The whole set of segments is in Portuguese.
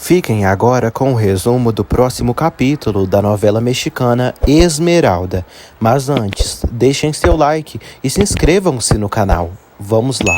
Fiquem agora com o resumo do próximo capítulo da novela mexicana Esmeralda. Mas antes, deixem seu like e se inscrevam-se no canal. Vamos lá.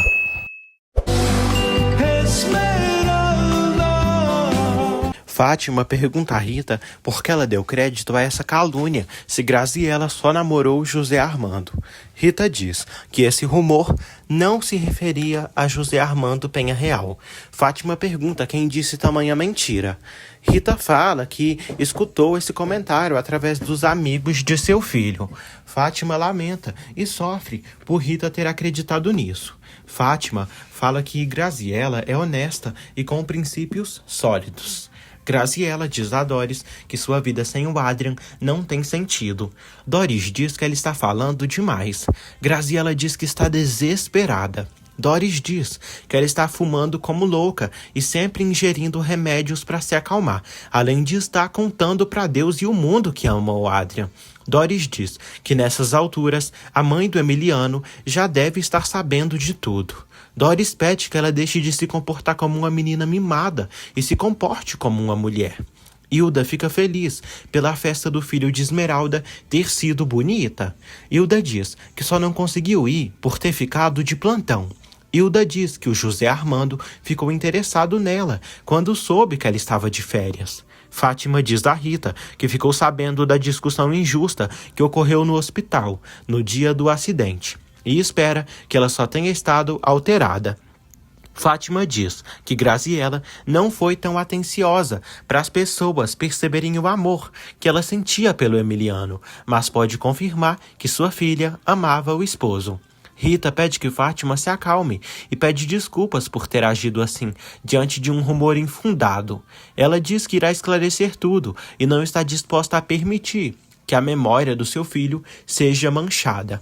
Fátima pergunta a Rita por que ela deu crédito a essa calúnia, se Graziella só namorou José Armando. Rita diz que esse rumor não se referia a José Armando Penha Real. Fátima pergunta quem disse tamanha mentira. Rita fala que escutou esse comentário através dos amigos de seu filho. Fátima lamenta e sofre por Rita ter acreditado nisso. Fátima fala que Graziella é honesta e com princípios sólidos. Graziella diz a Doris que sua vida sem o Adrian não tem sentido. Doris diz que ela está falando demais. Graziella diz que está desesperada. Doris diz que ela está fumando como louca e sempre ingerindo remédios para se acalmar, além de estar contando para Deus e o mundo que ama o Adrian. Doris diz que nessas alturas a mãe do Emiliano já deve estar sabendo de tudo. Doris pede que ela deixe de se comportar como uma menina mimada e se comporte como uma mulher. Hilda fica feliz pela festa do filho de Esmeralda ter sido bonita. Hilda diz que só não conseguiu ir por ter ficado de plantão. Hilda diz que o José Armando ficou interessado nela quando soube que ela estava de férias. Fátima diz a Rita que ficou sabendo da discussão injusta que ocorreu no hospital no dia do acidente e espera que ela só tenha estado alterada. Fátima diz que Graziella não foi tão atenciosa para as pessoas perceberem o amor que ela sentia pelo Emiliano, mas pode confirmar que sua filha amava o esposo. Rita pede que Fátima se acalme e pede desculpas por ter agido assim, diante de um rumor infundado. Ela diz que irá esclarecer tudo e não está disposta a permitir que a memória do seu filho seja manchada.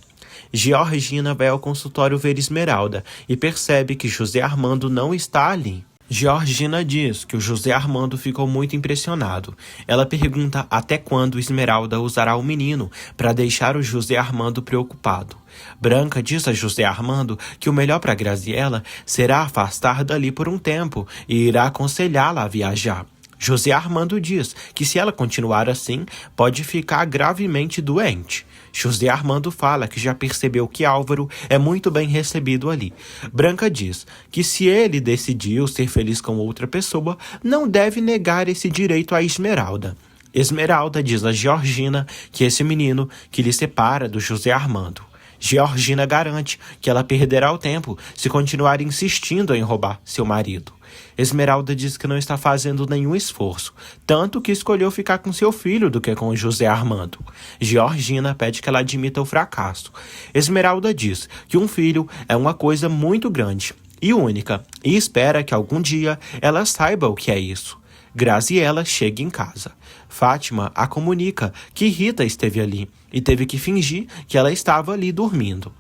Georgina vai ao consultório ver Esmeralda e percebe que José Armando não está ali. Georgina diz que o José Armando ficou muito impressionado. Ela pergunta até quando Esmeralda usará o menino para deixar o José Armando preocupado. Branca diz a José Armando que o melhor para Graziella será afastar dali por um tempo e irá aconselhá-la a viajar. José Armando diz que se ela continuar assim, pode ficar gravemente doente. José Armando fala que já percebeu que Álvaro é muito bem recebido ali. Branca diz que se ele decidiu ser feliz com outra pessoa, não deve negar esse direito a Esmeralda. Esmeralda diz a Georgina que esse menino que lhe separa do José Armando. Georgina garante que ela perderá o tempo se continuar insistindo em roubar seu marido. Esmeralda diz que não está fazendo nenhum esforço, tanto que escolheu ficar com seu filho do que com o José Armando. Georgina pede que ela admita o fracasso. Esmeralda diz que um filho é uma coisa muito grande e única, e espera que algum dia ela saiba o que é isso. Graziella chega em casa. Fátima a comunica que Rita esteve ali e teve que fingir que ela estava ali dormindo.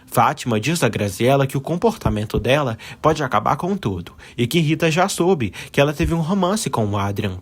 Fátima diz a Graziella que o comportamento dela pode acabar com tudo e que Rita já soube que ela teve um romance com o Adrian.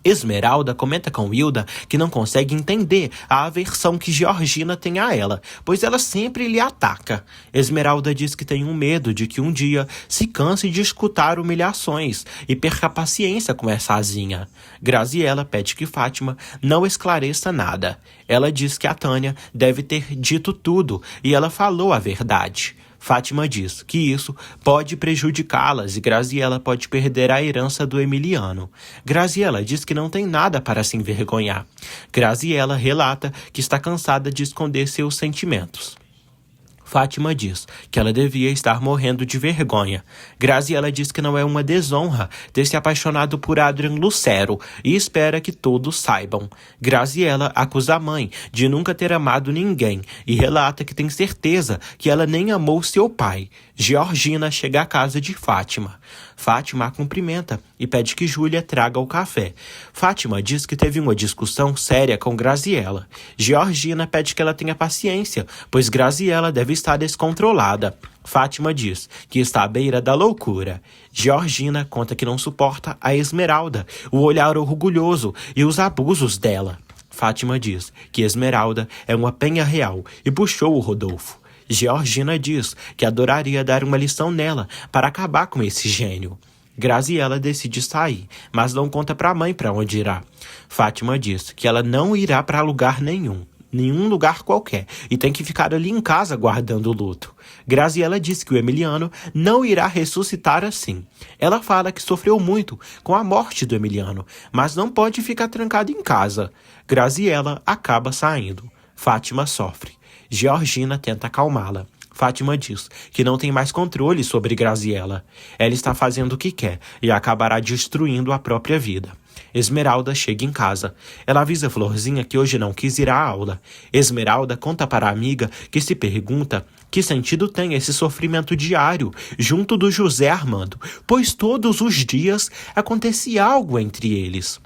Esmeralda comenta com Hilda que não consegue entender a aversão que Georgina tem a ela, pois ela sempre lhe ataca. Esmeralda diz que tem um medo de que um dia se canse de escutar humilhações e perca a paciência com essa asinha. Graziella pede que Fátima não esclareça nada. Ela diz que a Tânia deve ter dito tudo e ela falou a verdade. Fátima diz que isso pode prejudicá-las e Graziella pode perder a herança do Emiliano. Graziella diz que não tem nada para se envergonhar. Graziella relata que está cansada de esconder seus sentimentos. Fátima diz que ela devia estar morrendo de vergonha. Graziella diz que não é uma desonra ter se apaixonado por Adrian Lucero e espera que todos saibam. Graziella acusa a mãe de nunca ter amado ninguém e relata que tem certeza que ela nem amou seu pai. Georgina chega à casa de Fátima. Fátima a cumprimenta e pede que Júlia traga o café. Fátima diz que teve uma discussão séria com Graziella. Georgina pede que ela tenha paciência, pois Graziella deve estar descontrolada. Fátima diz que está à beira da loucura. Georgina conta que não suporta a Esmeralda, o olhar orgulhoso e os abusos dela. Fátima diz que Esmeralda é uma penha real e puxou o Rodolfo. Georgina diz que adoraria dar uma lição nela para acabar com esse gênio. Graziela decide sair, mas não conta para a mãe para onde irá. Fátima diz que ela não irá para lugar nenhum lugar qualquer, e tem que ficar ali em casa guardando o luto. Graziela diz que o Emiliano não irá ressuscitar assim. Ela fala que sofreu muito com a morte do Emiliano, mas não pode ficar trancada em casa. Graziela acaba saindo. Fátima sofre. Georgina tenta acalmá-la. Fátima diz que não tem mais controle sobre Graziela. Ela está fazendo o que quer e acabará destruindo a própria vida. Esmeralda chega em casa. Ela avisa Florzinha que hoje não quis ir à aula. Esmeralda conta para a amiga que se pergunta que sentido tem esse sofrimento diário junto do José Armando, pois todos os dias acontecia algo entre eles.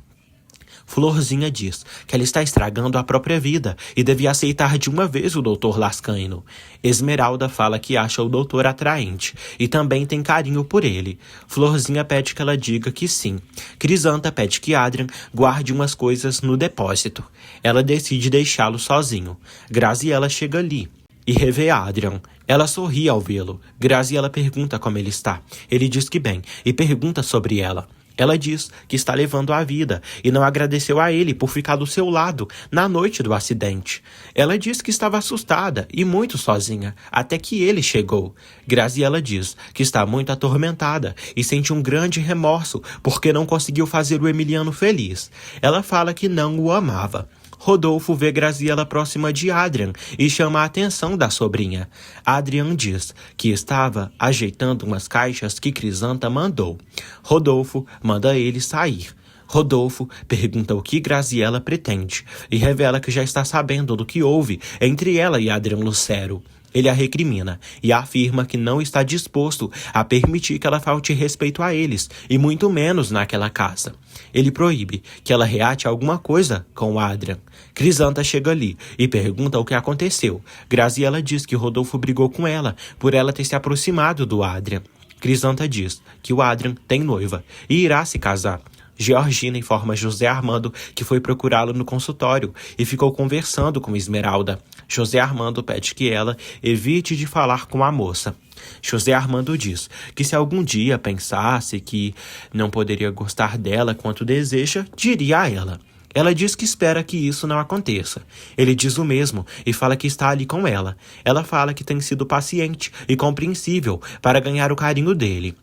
Florzinha diz que ela está estragando a própria vida e devia aceitar de uma vez o doutor Lascaino. Esmeralda fala que acha o doutor atraente e também tem carinho por ele. Florzinha pede que ela diga que sim. Crisanta pede que Adrian guarde umas coisas no depósito. Ela decide deixá-lo sozinho. Graziela chega ali e revê Adrian. Ela sorri ao vê-lo. Graziela pergunta como ele está. Ele diz que bem e pergunta sobre ela. Ela diz que está levando a vida e não agradeceu a ele por ficar do seu lado na noite do acidente. Ela diz que estava assustada e muito sozinha, até que ele chegou. Graziela diz que está muito atormentada e sente um grande remorso porque não conseguiu fazer o Emiliano feliz. Ela fala que não o amava. Rodolfo vê Graziela próxima de Adrian e chama a atenção da sobrinha. Adrian diz que estava ajeitando umas caixas que Crisanta mandou. Rodolfo manda ele sair. Rodolfo pergunta o que Graziela pretende e revela que já está sabendo do que houve entre ela e Adrian Lucero. Ele a recrimina e afirma que não está disposto a permitir que ela falte respeito a eles, e muito menos naquela casa. Ele proíbe que ela reate alguma coisa com Adrian. Crisanta chega ali e pergunta o que aconteceu. Graziela diz que Rodolfo brigou com ela por ela ter se aproximado do Adrian. Crisanta diz que o Adrian tem noiva e irá se casar. Georgina informa José Armando que foi procurá-lo no consultório e ficou conversando com Esmeralda. José Armando pede que ela evite de falar com a moça. José Armando diz que se algum dia pensasse que não poderia gostar dela quanto deseja, diria a ela. Ela diz que espera que isso não aconteça. Ele diz o mesmo e fala que está ali com ela. Ela fala que tem sido paciente e compreensível para ganhar o carinho dele.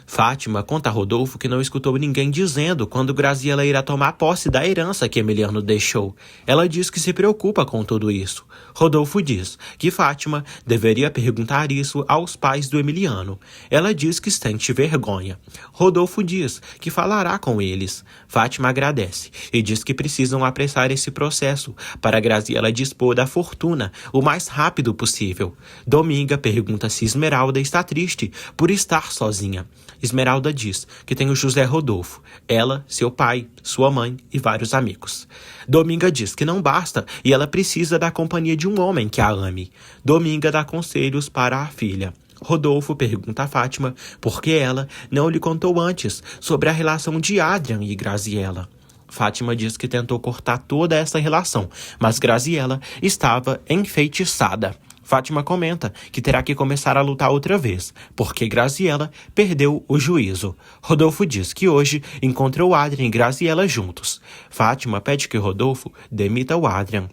Fátima conta a Rodolfo que não escutou ninguém dizendo quando Graziela irá tomar posse da herança que Emiliano deixou. Ela diz que se preocupa com tudo isso. Rodolfo diz que Fátima deveria perguntar isso aos pais do Emiliano. Ela diz que sente vergonha. Rodolfo diz que falará com eles. Fátima agradece e diz que precisam apressar esse processo para Graziela dispor da fortuna o mais rápido possível. Dominga pergunta se Esmeralda está triste por estar sozinha. Esmeralda diz que tem o José Rodolfo, ela, seu pai, sua mãe e vários amigos. Dominga diz que não basta e ela precisa da companhia de um homem que a ame. Dominga dá conselhos para a filha. Rodolfo pergunta a Fátima por que ela não lhe contou antes sobre a relação de Adrian e Graziela. Fátima diz que tentou cortar toda essa relação, mas Graziela estava enfeitiçada. Fátima comenta que terá que começar a lutar outra vez, porque Graziela perdeu o juízo. Rodolfo diz que hoje encontrou Adrian e Graziela juntos. Fátima pede que Rodolfo demita o Adrian.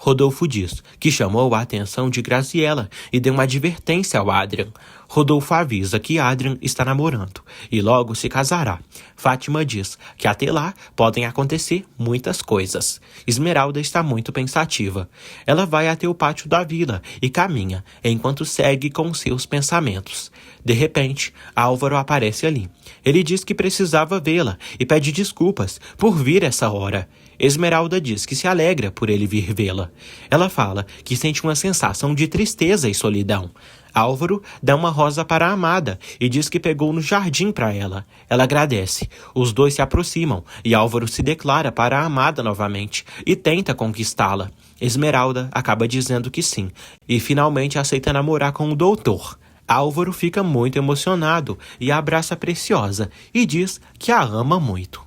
Rodolfo diz que chamou a atenção de Graziela e deu uma advertência ao Adrian. Rodolfo avisa que Adrian está namorando e logo se casará. Fátima diz que até lá podem acontecer muitas coisas. Esmeralda está muito pensativa. Ela vai até o pátio da vila e caminha, enquanto segue com seus pensamentos. De repente, Álvaro aparece ali. Ele diz que precisava vê-la e pede desculpas por vir essa hora. Esmeralda diz que se alegra por ele vir vê-la. Ela fala que sente uma sensação de tristeza e solidão. Álvaro dá uma rosa para a amada e diz que pegou no jardim para ela. Ela agradece. Os dois se aproximam e Álvaro se declara para a amada novamente e tenta conquistá-la. Esmeralda acaba dizendo que sim e finalmente aceita namorar com o doutor. Álvaro fica muito emocionado e abraça a Preciosa e diz que a ama muito.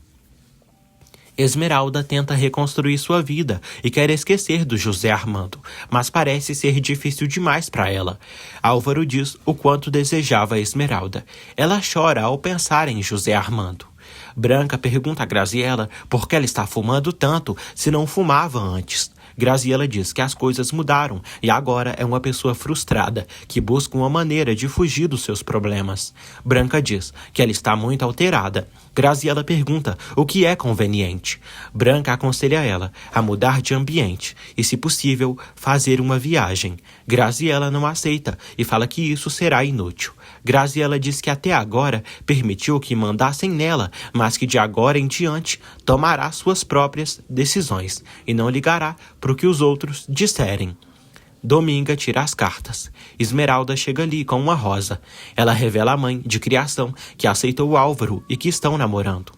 Esmeralda tenta reconstruir sua vida e quer esquecer do José Armando, mas parece ser difícil demais para ela. Álvaro diz o quanto desejava Esmeralda. Ela chora ao pensar em José Armando. Branca pergunta a Graziella por que ela está fumando tanto se não fumava antes. Graziella diz que as coisas mudaram e agora é uma pessoa frustrada, que busca uma maneira de fugir dos seus problemas. Branca diz que ela está muito alterada. Graziella pergunta o que é conveniente. Branca aconselha ela a mudar de ambiente e, se possível, fazer uma viagem. Graziella não aceita e fala que isso será inútil. Graziella diz que até agora permitiu que mandassem nela, mas que de agora em diante tomará suas próprias decisões e não ligará para o que os outros disserem. Dominga tira as cartas. Esmeralda chega ali com uma rosa. Ela revela à mãe de criação que aceitou o Álvaro e que estão namorando.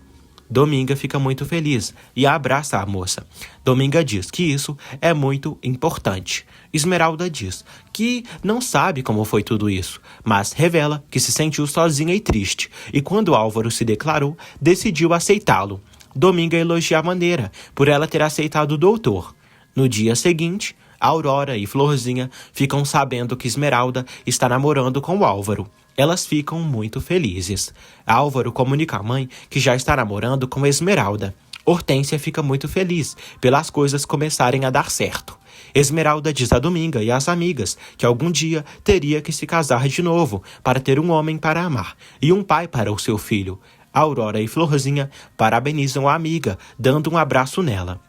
Dominga fica muito feliz e abraça a moça. Dominga diz que isso é muito importante. Esmeralda diz que não sabe como foi tudo isso, mas revela que se sentiu sozinha e triste, e quando Álvaro se declarou, decidiu aceitá-lo. Dominga elogia a maneira por ela ter aceitado o doutor. No dia seguinte, Aurora e Florzinha ficam sabendo que Esmeralda está namorando com o Álvaro. Elas ficam muito felizes. Álvaro comunica à mãe que já está namorando com Esmeralda. Hortência fica muito feliz pelas coisas começarem a dar certo. Esmeralda diz a Dominga e às amigas que algum dia teria que se casar de novo para ter um homem para amar e um pai para o seu filho. Aurora e Florzinha parabenizam a amiga, dando um abraço nela.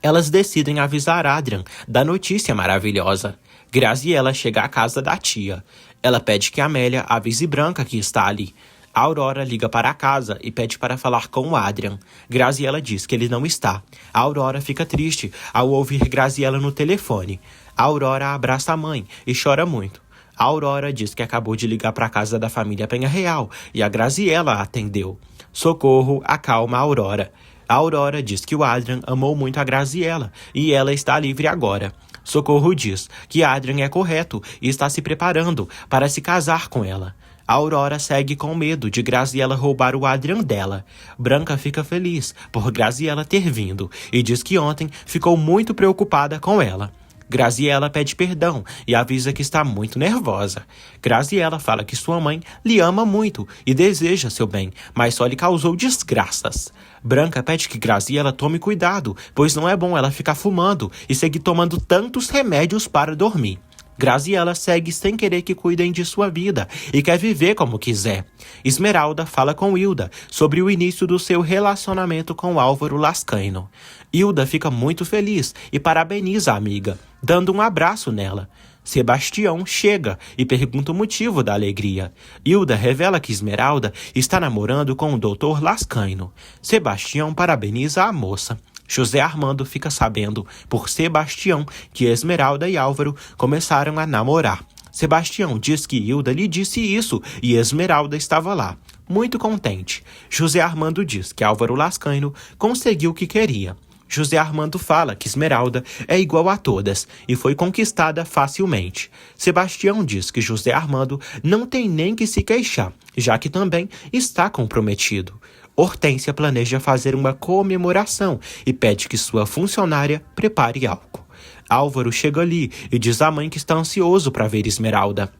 Elas decidem avisar Adrian da notícia maravilhosa. Graziella chega à casa da tia. Ela pede que Amélia avise Branca que está ali. Aurora liga para a casa e pede para falar com o Adrian. Graziella diz que ele não está. Aurora fica triste ao ouvir Graziella no telefone. Aurora abraça a mãe e chora muito. Aurora diz que acabou de ligar para a casa da família Penha Real e a Graziella atendeu. Socorro acalma a Aurora. A Aurora diz que o Adrian amou muito a Graziella e ela está livre agora. Socorro diz que Adrian é correto e está se preparando para se casar com ela. A Aurora segue com medo de Graziella roubar o Adrian dela. Branca fica feliz por Graziella ter vindo e diz que ontem ficou muito preocupada com ela. Graziella pede perdão e avisa que está muito nervosa. Graziella fala que sua mãe lhe ama muito e deseja seu bem, mas só lhe causou desgraças. Branca pede que Graziella tome cuidado, pois não é bom ela ficar fumando e seguir tomando tantos remédios para dormir. Graziella segue sem querer que cuidem de sua vida e quer viver como quiser. Esmeralda fala com Hilda sobre o início do seu relacionamento com Álvaro Lascaino. Hilda fica muito feliz e parabeniza a amiga, dando um abraço nela. Sebastião chega e pergunta o motivo da alegria. Hilda revela que Esmeralda está namorando com o Dr. Lascaino. Sebastião parabeniza a moça. José Armando fica sabendo por Sebastião que Esmeralda e Álvaro começaram a namorar. Sebastião diz que Hilda lhe disse isso e Esmeralda estava lá, muito contente. José Armando diz que Álvaro Lascaino conseguiu o que queria. José Armando fala que Esmeralda é igual a todas e foi conquistada facilmente. Sebastião diz que José Armando não tem nem que se queixar, já que também está comprometido. Hortência planeja fazer uma comemoração e pede que sua funcionária prepare algo. Álvaro chega ali e diz à mãe que está ansioso para ver Esmeralda.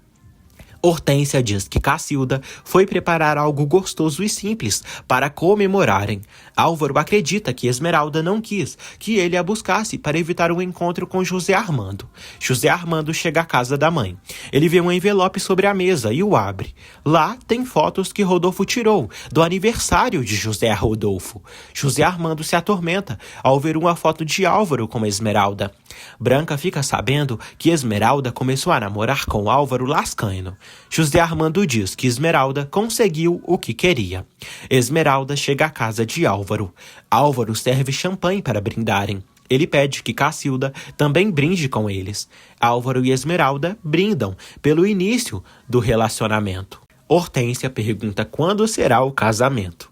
Hortência diz que Cacilda foi preparar algo gostoso e simples para comemorarem. Álvaro acredita que Esmeralda não quis que ele a buscasse para evitar um encontro com José Armando. José Armando chega à casa da mãe. Ele vê um envelope sobre a mesa e o abre. Lá tem fotos que Rodolfo tirou do aniversário de José Rodolfo. José Armando se atormenta ao ver uma foto de Álvaro com Esmeralda. Branca fica sabendo que Esmeralda começou a namorar com Álvaro Lascaino. José Armando diz que Esmeralda conseguiu o que queria. Esmeralda chega à casa de Álvaro. Álvaro serve champanhe para brindarem. Ele pede que Cacilda também brinde com eles. Álvaro e Esmeralda brindam pelo início do relacionamento. Hortência pergunta quando será o casamento.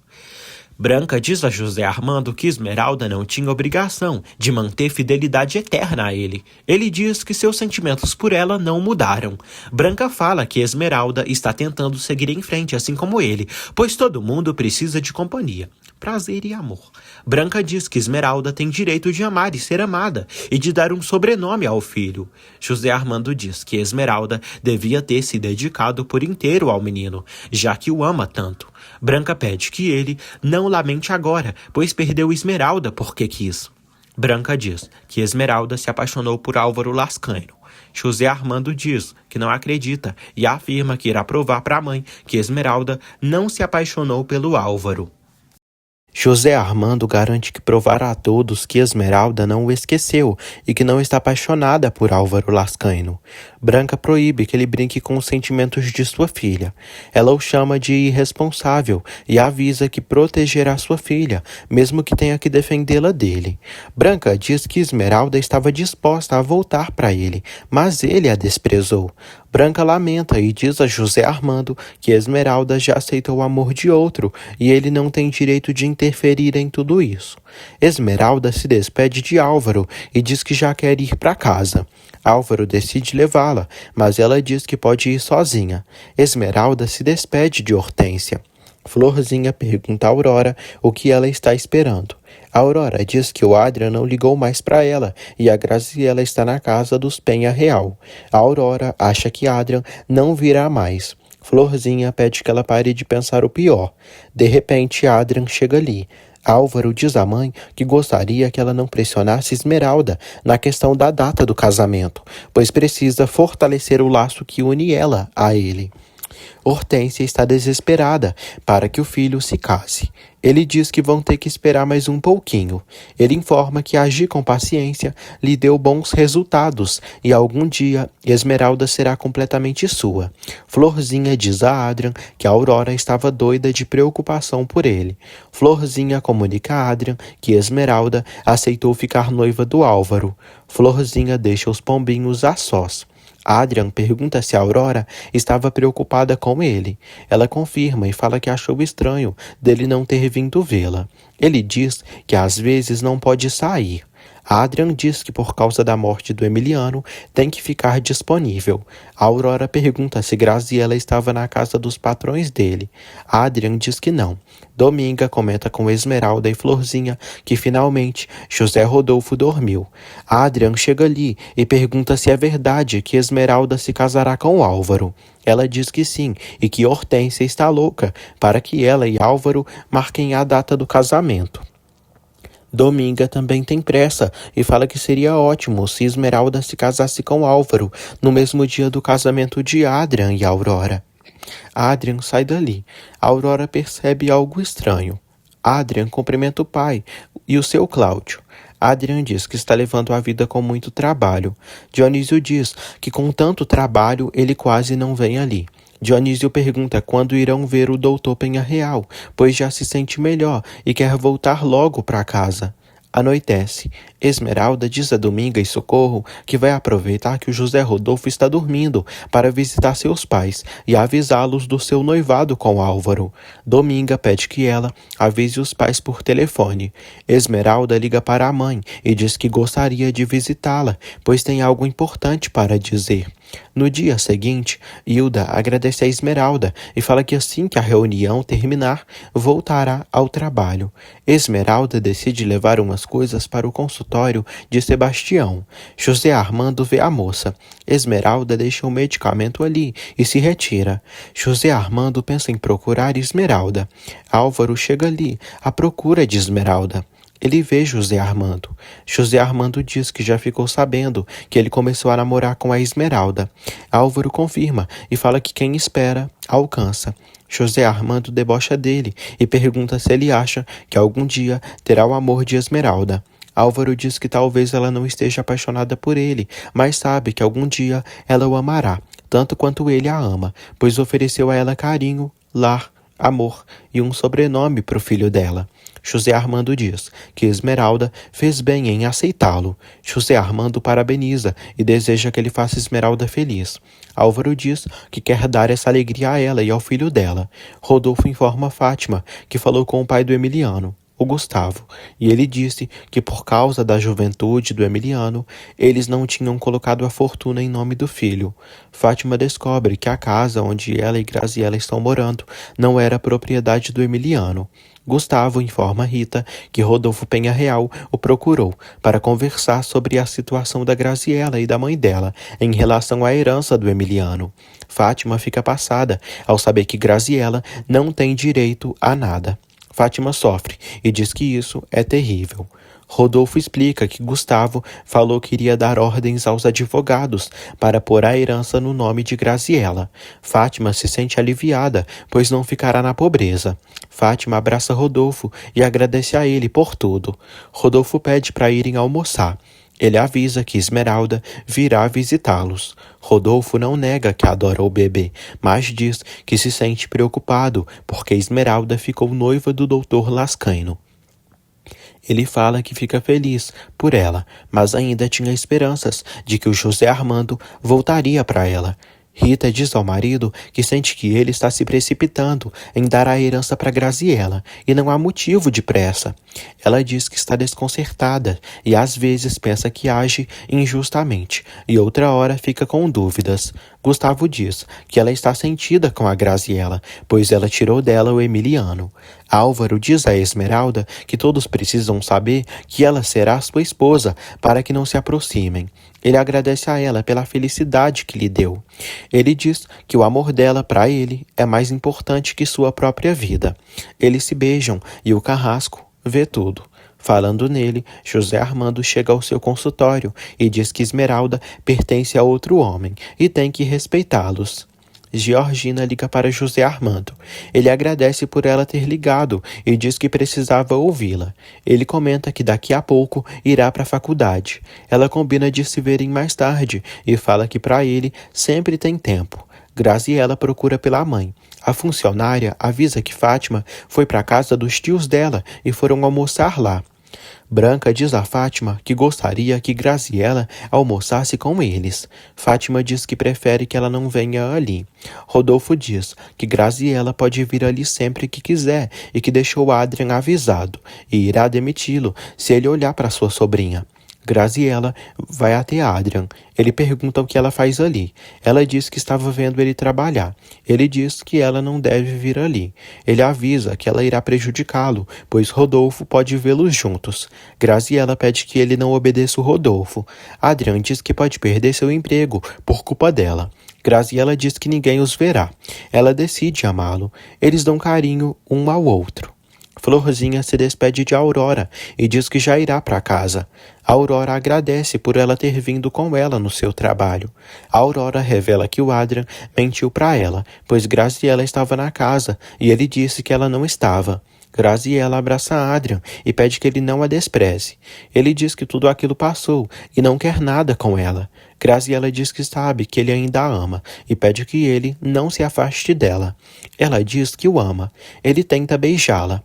Branca diz a José Armando que Esmeralda não tinha obrigação de manter fidelidade eterna a ele. Ele diz que seus sentimentos por ela não mudaram. Branca fala que Esmeralda está tentando seguir em frente, assim como ele, pois todo mundo precisa de companhia, prazer e amor. Branca diz que Esmeralda tem direito de amar e ser amada, e de dar um sobrenome ao filho. José Armando diz que Esmeralda devia ter se dedicado por inteiro ao menino, já que o ama tanto. Branca pede que ele não lamente agora, pois perdeu Esmeralda porque quis. Branca diz que Esmeralda se apaixonou por Álvaro Lascaino. José Armando diz que não acredita e afirma que irá provar para a mãe que Esmeralda não se apaixonou pelo Álvaro. José Armando garante que provará a todos que Esmeralda não o esqueceu e que não está apaixonada por Álvaro Lascaino. Branca proíbe que ele brinque com os sentimentos de sua filha. Ela o chama de irresponsável e avisa que protegerá sua filha, mesmo que tenha que defendê-la dele. Branca diz que Esmeralda estava disposta a voltar para ele, mas ele a desprezou. Branca lamenta e diz a José Armando que Esmeralda já aceitou o amor de outro e ele não tem direito de interferir em tudo isso. Esmeralda se despede de Álvaro e diz que já quer ir para casa. Álvaro decide levá-la, mas ela diz que pode ir sozinha. Esmeralda se despede de Hortência. Florzinha pergunta a Aurora o que ela está esperando. Aurora diz que o Adrian não ligou mais para ela e a Graziella está na casa dos Penha Real. A Aurora acha que Adrian não virá mais. Florzinha pede que ela pare de pensar o pior. De repente, Adrian chega ali. Álvaro diz à mãe que gostaria que ela não pressionasse Esmeralda na questão da data do casamento, pois precisa fortalecer o laço que une ela a ele. Hortência está desesperada para que o filho se case. Ele diz que vão ter que esperar mais um pouquinho. Ele informa que agir com paciência lhe deu bons resultados e algum dia Esmeralda será completamente sua. Florzinha diz a Adrian que a Aurora estava doida de preocupação por ele. Florzinha comunica a Adrian que Esmeralda aceitou ficar noiva do Álvaro. Florzinha deixa os pombinhos a sós. Adrian pergunta se a Aurora estava preocupada com ele. Ela confirma e fala que achou estranho dele não ter vindo vê-la. Ele diz que às vezes não pode sair. Adrian diz que por causa da morte do Emiliano tem que ficar disponível. A Aurora pergunta se Graziella estava na casa dos patrões dele. Adrian diz que não. Dominga comenta com Esmeralda e Florzinha que finalmente José Rodolfo dormiu. Adrian chega ali e pergunta se é verdade que Esmeralda se casará com Álvaro. Ela diz que sim e que Hortência está louca para que ela e Álvaro marquem a data do casamento. Dominga também tem pressa e fala que seria ótimo se Esmeralda se casasse com Álvaro no mesmo dia do casamento de Adrian e Aurora. Adrian sai dali. Aurora percebe algo estranho. Adrian cumprimenta o pai e o seu Cláudio. Adrian diz que está levando a vida com muito trabalho. Dionísio diz que com tanto trabalho ele quase não vem ali. Dionísio pergunta quando irão ver o doutor Penha Real, pois já se sente melhor e quer voltar logo para casa. Anoitece. Esmeralda diz a Dominga e Socorro que vai aproveitar que o José Rodolfo está dormindo para visitar seus pais e avisá-los do seu noivado com Álvaro. Dominga pede que ela avise os pais por telefone. Esmeralda liga para a mãe e diz que gostaria de visitá-la, pois tem algo importante para dizer. No dia seguinte, Hilda agradece a Esmeralda e fala que assim que a reunião terminar, voltará ao trabalho. Esmeralda decide levar umas coisas para o consultório de Sebastião. José Armando vê a moça. Esmeralda deixa o medicamento ali e se retira. José Armando pensa em procurar Esmeralda. Álvaro chega ali à procura de Esmeralda. Ele vê José Armando. José Armando diz que já ficou sabendo que ele começou a namorar com a Esmeralda. Álvaro confirma e fala que quem espera, alcança. José Armando debocha dele e pergunta se ele acha que algum dia terá o amor de Esmeralda. Álvaro diz que talvez ela não esteja apaixonada por ele, mas sabe que algum dia ela o amará, tanto quanto ele a ama, pois ofereceu a ela carinho, lar, amor e um sobrenome para o filho dela. José Armando diz que Esmeralda fez bem em aceitá-lo. José Armando parabeniza e deseja que ele faça Esmeralda feliz. Álvaro diz que quer dar essa alegria a ela e ao filho dela. Rodolfo informa Fátima que falou com o pai do Emiliano, o Gustavo, e ele disse que por causa da juventude do Emiliano, eles não tinham colocado a fortuna em nome do filho. Fátima descobre que a casa onde ela e Graziella estão morando não era propriedade do Emiliano. Gustavo informa Rita que Rodolfo Penha Real o procurou para conversar sobre a situação da Graziella e da mãe dela em relação à herança do Emiliano. Fátima fica passada ao saber que Graziella não tem direito a nada. Fátima sofre e diz que isso é terrível. Rodolfo explica que Gustavo falou que iria dar ordens aos advogados para pôr a herança no nome de Graziella. Fátima se sente aliviada, pois não ficará na pobreza. Fátima abraça Rodolfo e agradece a ele por tudo. Rodolfo pede para irem almoçar. Ele avisa que Esmeralda virá visitá-los. Rodolfo não nega que adora o bebê, mas diz que se sente preocupado porque Esmeralda ficou noiva do Dr. Lascaino. Ele fala que fica feliz por ela, mas ainda tinha esperanças de que o José Armando voltaria para ela. Rita diz ao marido que sente que ele está se precipitando em dar a herança para Graziella e não há motivo de pressa. Ela diz que está desconcertada e às vezes pensa que age injustamente e outra hora fica com dúvidas. Gustavo diz que ela está sentida com a Graziella, pois ela tirou dela o Emiliano. Álvaro diz a Esmeralda que todos precisam saber que ela será sua esposa para que não se aproximem. Ele agradece a ela pela felicidade que lhe deu. Ele diz que o amor dela para ele é mais importante que sua própria vida. Eles se beijam e o carrasco vê tudo. Falando nele, José Armando chega ao seu consultório e diz que Esmeralda pertence a outro homem e tem que respeitá-los. Georgina liga para José Armando. Ele agradece por ela ter ligado e diz que precisava ouvi-la. Ele comenta que daqui a pouco irá para a faculdade. Ela combina de se verem mais tarde e fala que para ele sempre tem tempo. Graziella procura pela mãe. A funcionária avisa que Fátima foi para a casa dos tios dela e foram almoçar lá. Branca diz a Fátima que gostaria que Graziella almoçasse com eles. Fátima diz que prefere que ela não venha ali. Rodolfo diz que Graziella pode vir ali sempre que quiser e que deixou Adrian avisado e irá demiti-lo se ele olhar para sua sobrinha. Graziella vai até Adrian. Ele pergunta o que ela faz ali. Ela diz que estava vendo ele trabalhar. Ele diz que ela não deve vir ali. Ele avisa que ela irá prejudicá-lo, pois Rodolfo pode vê-los juntos. Graziella pede que ele não obedeça o Rodolfo. Adrian diz que pode perder seu emprego por culpa dela. Graziella diz que ninguém os verá. Ela decide amá-lo. Eles dão carinho um ao outro. Florzinha se despede de Aurora e diz que já irá para casa. Aurora agradece por ela ter vindo com ela no seu trabalho. Aurora revela que o Adrian mentiu para ela, pois Graziella estava na casa e ele disse que ela não estava. Graziella abraça Adrian e pede que ele não a despreze. Ele diz que tudo aquilo passou e não quer nada com ela. Graziella diz que sabe que ele ainda a ama e pede que ele não se afaste dela. Ela diz que o ama. Ele tenta beijá-la.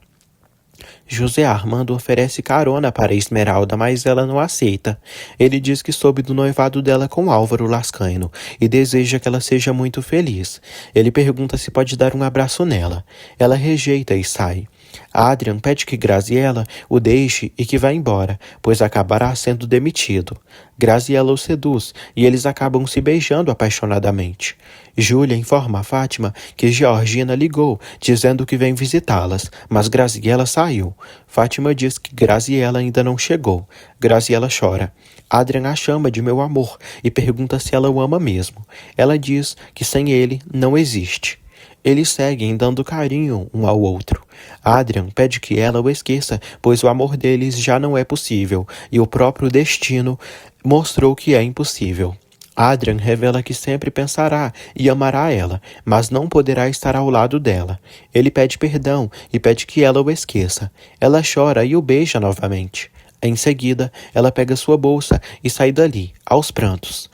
José Armando oferece carona para Esmeralda, mas ela não aceita. Ele diz que soube do noivado dela com Álvaro Lascaino e deseja que ela seja muito feliz. Ele pergunta se pode dar um abraço nela. Ela rejeita e sai. Adrian pede que Graziella o deixe e que vá embora, pois acabará sendo demitido. Graziella o seduz e eles acabam se beijando apaixonadamente. Júlia informa a Fátima que Georgina ligou, dizendo que vem visitá-las, mas Graziella saiu. Fátima diz que Graziella ainda não chegou. Graziella chora. Adrian a chama de meu amor e pergunta se ela o ama mesmo. Ela diz que sem ele não existe. Eles seguem dando carinho um ao outro. Adrian pede que ela o esqueça, pois o amor deles já não é possível, e o próprio destino mostrou que é impossível. Adrian revela que sempre pensará e amará ela, mas não poderá estar ao lado dela. Ele pede perdão e pede que ela o esqueça. Ela chora e o beija novamente. Em seguida, ela pega sua bolsa e sai dali, aos prantos.